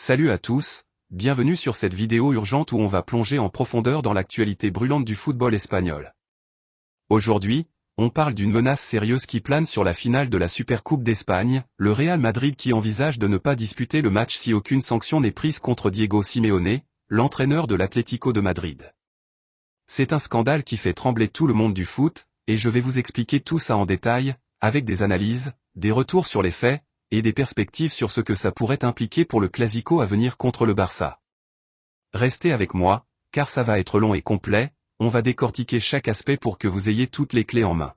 Salut à tous, bienvenue sur cette vidéo urgente où on va plonger en profondeur dans l'actualité brûlante du football espagnol. Aujourd'hui, on parle d'une menace sérieuse qui plane sur la finale de la Supercoupe d'Espagne, le Real Madrid qui envisage de ne pas disputer le match si aucune sanction n'est prise contre Diego Simeone, l'entraîneur de l'Atlético de Madrid. C'est un scandale qui fait trembler tout le monde du foot, et je vais vous expliquer tout ça en détail, avec des analyses, des retours sur les faits, et des perspectives sur ce que ça pourrait impliquer pour le Clasico à venir contre le Barça. Restez avec moi, car ça va être long et complet, on va décortiquer chaque aspect pour que vous ayez toutes les clés en main.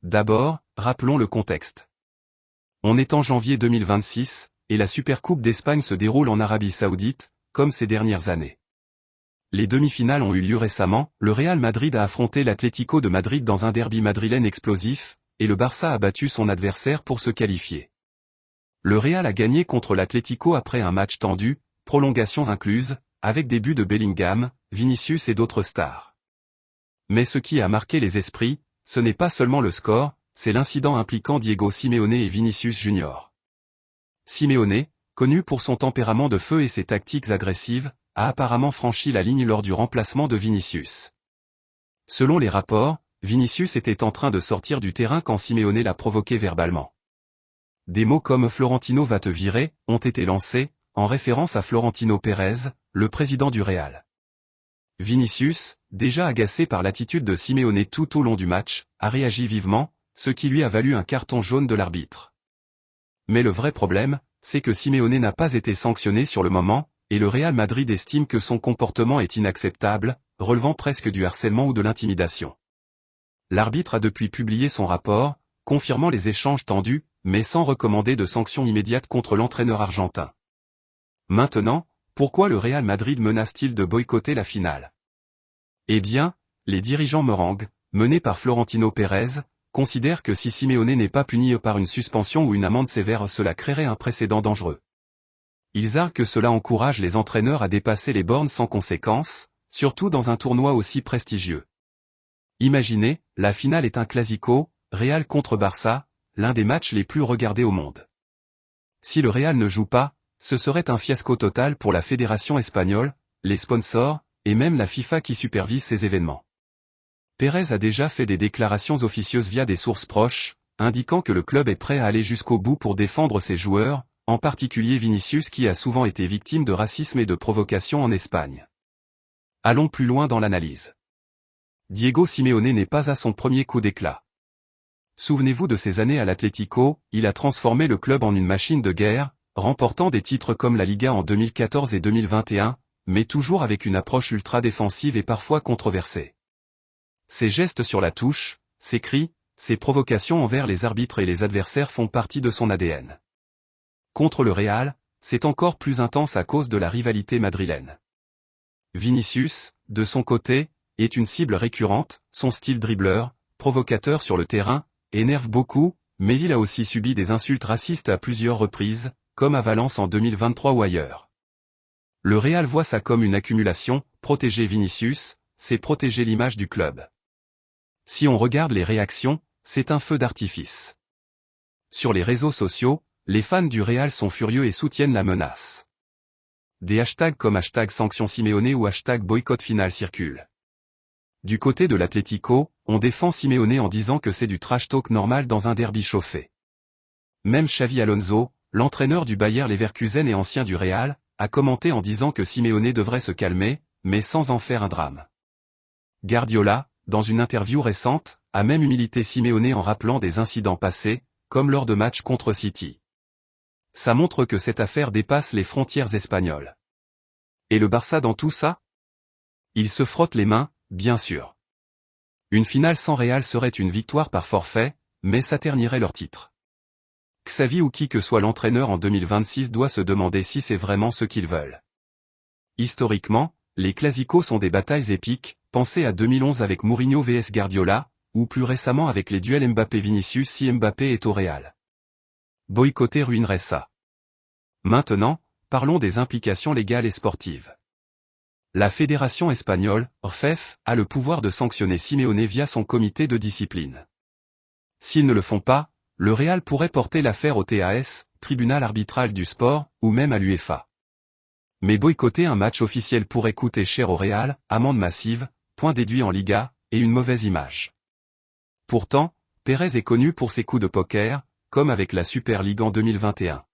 D'abord, rappelons le contexte. On est en janvier 2026, et la Supercoupe d'Espagne se déroule en Arabie Saoudite, comme ces dernières années. Les demi-finales ont eu lieu récemment, le Real Madrid a affronté l'Atlético de Madrid dans un derby madrilène explosif, et le Barça a battu son adversaire pour se qualifier. Le Real a gagné contre l'Atlético après un match tendu, prolongations incluses, avec des buts de Bellingham, Vinicius et d'autres stars. Mais ce qui a marqué les esprits, ce n'est pas seulement le score, c'est l'incident impliquant Diego Simeone et Vinicius Junior. Simeone, connu pour son tempérament de feu et ses tactiques agressives, a apparemment franchi la ligne lors du remplacement de Vinicius. Selon les rapports, Vinicius était en train de sortir du terrain quand Simeone l'a provoqué verbalement. Des mots comme « Florentino va te virer » ont été lancés, en référence à Florentino Pérez, le président du Real. Vinicius, déjà agacé par l'attitude de Simeone tout au long du match, a réagi vivement, ce qui lui a valu un carton jaune de l'arbitre. Mais le vrai problème, c'est que Simeone n'a pas été sanctionné sur le moment, et le Real Madrid estime que son comportement est inacceptable, relevant presque du harcèlement ou de l'intimidation. L'arbitre a depuis publié son rapport, confirmant les échanges tendus, mais sans recommander de sanctions immédiates contre l'entraîneur argentin. Maintenant, pourquoi le Real Madrid menace-t-il de boycotter la finale? Eh bien, les dirigeants merengues, menés par Florentino Pérez, considèrent que si Simeone n'est pas puni par une suspension ou une amende sévère, cela créerait un précédent dangereux. Ils arguent que cela encourage les entraîneurs à dépasser les bornes sans conséquence, surtout dans un tournoi aussi prestigieux. Imaginez, la finale est un clasico, Real contre Barça, l'un des matchs les plus regardés au monde. Si le Real ne joue pas, ce serait un fiasco total pour la fédération espagnole, les sponsors, et même la FIFA qui supervise ces événements. Pérez a déjà fait des déclarations officieuses via des sources proches, indiquant que le club est prêt à aller jusqu'au bout pour défendre ses joueurs, en particulier Vinicius qui a souvent été victime de racisme et de provocation en Espagne. Allons plus loin dans l'analyse. Diego Simeone n'est pas à son premier coup d'éclat. Souvenez-vous de ses années à l'Atlético, il a transformé le club en une machine de guerre, remportant des titres comme la Liga en 2014 et 2021, mais toujours avec une approche ultra-défensive et parfois controversée. Ses gestes sur la touche, ses cris, ses provocations envers les arbitres et les adversaires font partie de son ADN. Contre le Real, c'est encore plus intense à cause de la rivalité madrilène. Vinicius, de son côté, est une cible récurrente, son style dribbleur, provocateur sur le terrain, énerve beaucoup, mais il a aussi subi des insultes racistes à plusieurs reprises, comme à Valence en 2023 ou ailleurs. Le Real voit ça comme une accumulation, protéger Vinicius, c'est protéger l'image du club. Si on regarde les réactions, c'est un feu d'artifice. Sur les réseaux sociaux, les fans du Real sont furieux et soutiennent la menace. Des hashtags comme #sanction Simeone ou #boycott final circulent. Du côté de l'Atlético, on défend Simeone en disant que c'est du trash talk normal dans un derby chauffé. Même Xavi Alonso, l'entraîneur du Bayer Leverkusen et ancien du Real, a commenté en disant que Simeone devrait se calmer, mais sans en faire un drame. Guardiola, dans une interview récente, a même humilité Simeone en rappelant des incidents passés, comme lors de matchs contre City. Ça montre que cette affaire dépasse les frontières espagnoles. Et le Barça dans tout ça? Il se frotte les mains, bien sûr. Une finale sans Real serait une victoire par forfait, mais ça ternirait leur titre. Xavi ou qui que soit l'entraîneur en 2026 doit se demander si c'est vraiment ce qu'ils veulent. Historiquement, les clasicos sont des batailles épiques, pensez à 2011 avec Mourinho vs Guardiola, ou plus récemment avec les duels Mbappé-Vinicius si Mbappé est au Real. Boycotter ruinerait ça. Maintenant, parlons des implications légales et sportives. La fédération espagnole, RFEF, a le pouvoir de sanctionner Simeone via son comité de discipline. S'ils ne le font pas, le Real pourrait porter l'affaire au TAS, tribunal arbitral du sport, ou même à l'UEFA. Mais boycotter un match officiel pourrait coûter cher au Real, amende massive, points déduits en Liga, et une mauvaise image. Pourtant, Pérez est connu pour ses coups de poker, comme avec la Super League en 2021.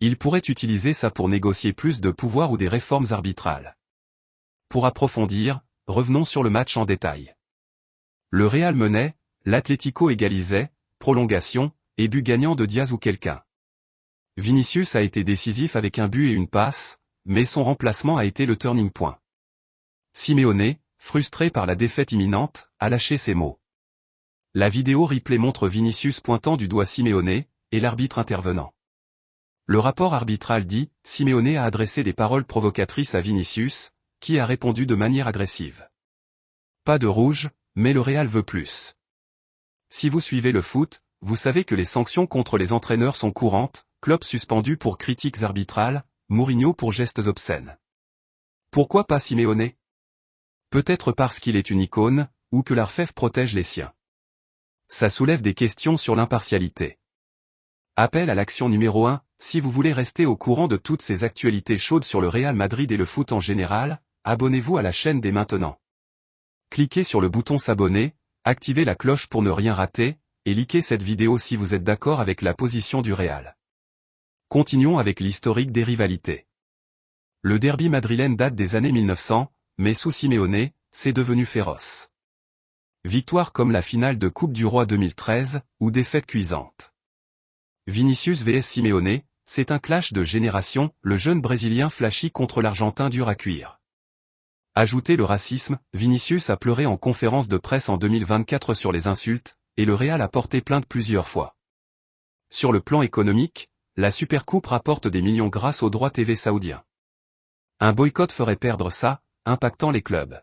Il pourrait utiliser ça pour négocier plus de pouvoir ou des réformes arbitrales. Pour approfondir, revenons sur le match en détail. Le Real menait, l'Atlético égalisait, prolongation, et but gagnant de Diaz ou quelqu'un. Vinicius a été décisif avec un but et une passe, mais son remplacement a été le turning point. Simeone, frustré par la défaite imminente, a lâché ses mots. La vidéo replay montre Vinicius pointant du doigt Simeone, et l'arbitre intervenant. Le rapport arbitral dit, Simeone a adressé des paroles provocatrices à Vinicius, qui a répondu de manière agressive. Pas de rouge, mais le Real veut plus. Si vous suivez le foot, vous savez que les sanctions contre les entraîneurs sont courantes, Klopp suspendu pour critiques arbitrales, Mourinho pour gestes obscènes. Pourquoi pas Simeone? Peut-être parce qu'il est une icône, ou que l'Arfef protège les siens. Ça soulève des questions sur l'impartialité. Appel à l'action numéro 1, si vous voulez rester au courant de toutes ces actualités chaudes sur le Real Madrid et le foot en général, abonnez-vous à la chaîne dès maintenant. Cliquez sur le bouton s'abonner, activez la cloche pour ne rien rater, et likez cette vidéo si vous êtes d'accord avec la position du Real. Continuons avec l'historique des rivalités. Le derby madrilène date des années 1900, mais sous Simeone, c'est devenu féroce. Victoire comme la finale de Coupe du Roi 2013, ou défaite cuisante. Vinicius vs Simeone, c'est un clash de génération, le jeune Brésilien flashy contre l'Argentin dur à cuire. Ajoutez le racisme, Vinicius a pleuré en conférence de presse en 2024 sur les insultes, et le Real a porté plainte plusieurs fois. Sur le plan économique, la Supercoupe rapporte des millions grâce aux droits TV saoudiens. Un boycott ferait perdre ça, impactant les clubs.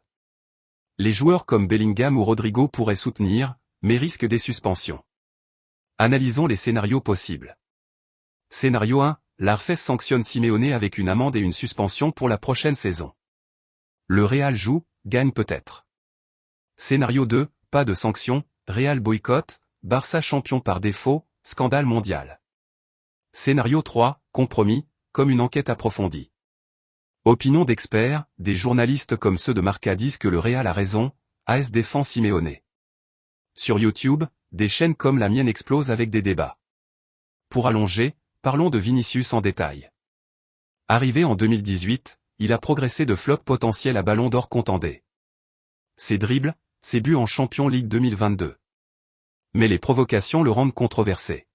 Les joueurs comme Bellingham ou Rodrigo pourraient soutenir, mais risquent des suspensions. Analysons les scénarios possibles. Scénario 1, l'Arfef sanctionne Simeone avec une amende et une suspension pour la prochaine saison. Le Real joue, gagne peut-être. Scénario 2, pas de sanction, Real boycott, Barça champion par défaut, scandale mondial. Scénario 3, compromis, comme une enquête approfondie. Opinion d'experts, des journalistes comme ceux de Marca disent que le Real a raison, AS défend Simeone. Sur YouTube, des chaînes comme la mienne explosent avec des débats. Pour allonger, parlons de Vinicius en détail. Arrivé en 2018, il a progressé de flop potentiel à ballon d'or contendé. Ses dribbles, ses buts en Champions League 2022. Mais les provocations le rendent controversé.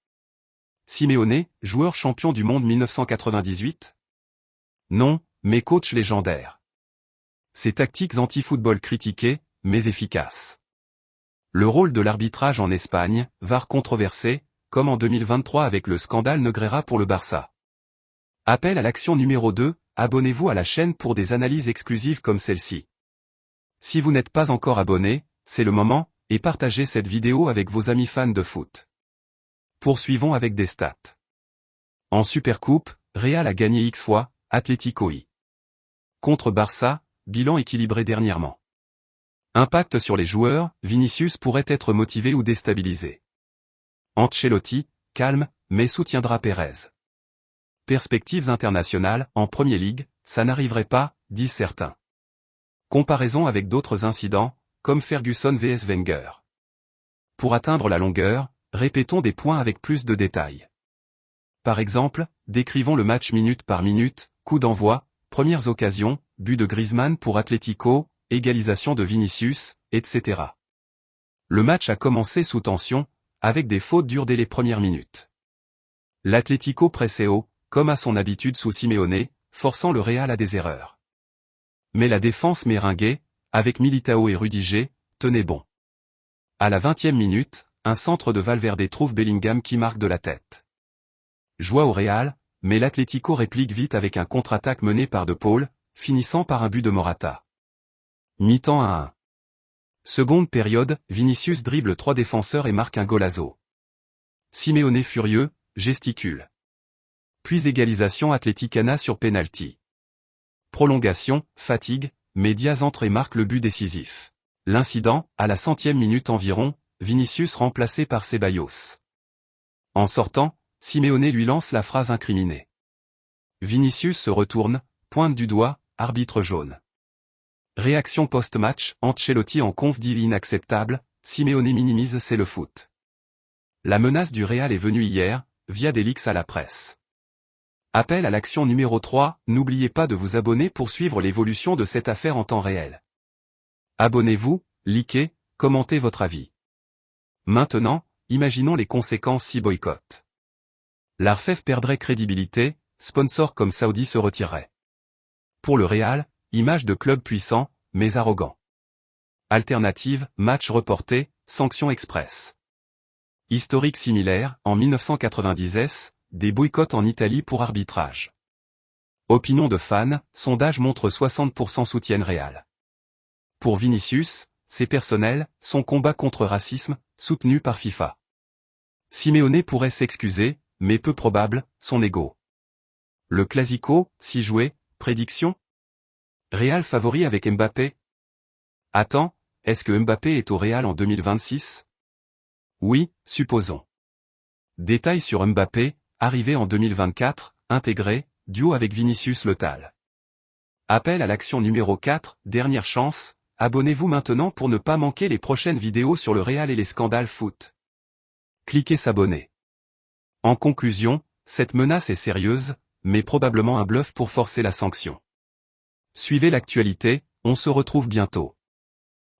Simeone, joueur champion du monde 1998? Non, mais coach légendaire. Ses tactiques anti-football critiquées, mais efficaces. Le rôle de l'arbitrage en Espagne, VAR controversé, comme en 2023 avec le scandale Negreira pour le Barça. Appel à l'action numéro 2, abonnez-vous à la chaîne pour des analyses exclusives comme celle-ci. Si vous n'êtes pas encore abonné, c'est le moment, et partagez cette vidéo avec vos amis fans de foot. Poursuivons avec des stats. En Supercoupe, Real a gagné X fois, Atlético I. Contre Barça, bilan équilibré dernièrement. Impact sur les joueurs, Vinicius pourrait être motivé ou déstabilisé. Ancelotti, calme, mais soutiendra Pérez. Perspectives internationales, en Premier League, ça n'arriverait pas, disent certains. Comparaison avec d'autres incidents, comme Ferguson vs Wenger. Pour atteindre la longueur, répétons des points avec plus de détails. Par exemple, décrivons le match minute par minute, coup d'envoi, premières occasions, but de Griezmann pour Atlético, égalisation de Vinicius, etc. Le match a commencé sous tension, avec des fautes dures dès les premières minutes. L'Atlético pressait haut, comme à son habitude sous Simeone, forçant le Real à des erreurs. Mais la défense meringuée, avec Militao et Rudiger, tenait bon. À la 20e minute, un centre de Valverde trouve Bellingham qui marque de la tête. Joie au Real, mais l'Atlético réplique vite avec un contre-attaque mené par De Paul, finissant par un but de Morata. Mi-temps à 1. Seconde période, Vinicius dribble 3 défenseurs et marque un golazo. Simeone furieux, gesticule. Puis égalisation Atléticana sur penalty. Prolongation, fatigue, mais Diaz entre et marque le but décisif. L'incident, à la 100e minute environ, Vinicius remplacé par Ceballos. En sortant, Simeone lui lance la phrase incriminée. Vinicius se retourne, pointe du doigt, arbitre jaune. Réaction post-match, Ancelotti en conf dit inacceptable, Simeone minimise c'est le foot. La menace du Real est venue hier, via des leaks à la presse. Appel à l'action numéro 3, n'oubliez pas de vous abonner pour suivre l'évolution de cette affaire en temps réel. Abonnez-vous, likez, commentez votre avis. Maintenant, imaginons les conséquences si boycott. L'ARFEF perdrait crédibilité, sponsors comme Saudi se retireraient. Pour le Real, image de club puissant, mais arrogant. Alternative, match reporté, sanction express. Historique similaire, en 1990, des boycotts en Italie pour arbitrage. Opinion de fans, sondage montre 60% soutiennent Real. Pour Vinicius, c'est personnel, son combat contre racisme, soutenu par FIFA. Simeone pourrait s'excuser, mais peu probable, son ego. Le Clasico, si joué, prédiction? Real favori avec Mbappé? Attends, est-ce que Mbappé est au Real en 2026? Oui, supposons. Détails sur Mbappé, arrivé en 2024, intégré, duo avec Vinicius Letal. Appel à l'action numéro 4, dernière chance, abonnez-vous maintenant pour ne pas manquer les prochaines vidéos sur le Real et les scandales foot. Cliquez s'abonner. En conclusion, cette menace est sérieuse, mais probablement un bluff pour forcer la sanction. Suivez l'actualité, on se retrouve bientôt.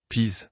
Peace.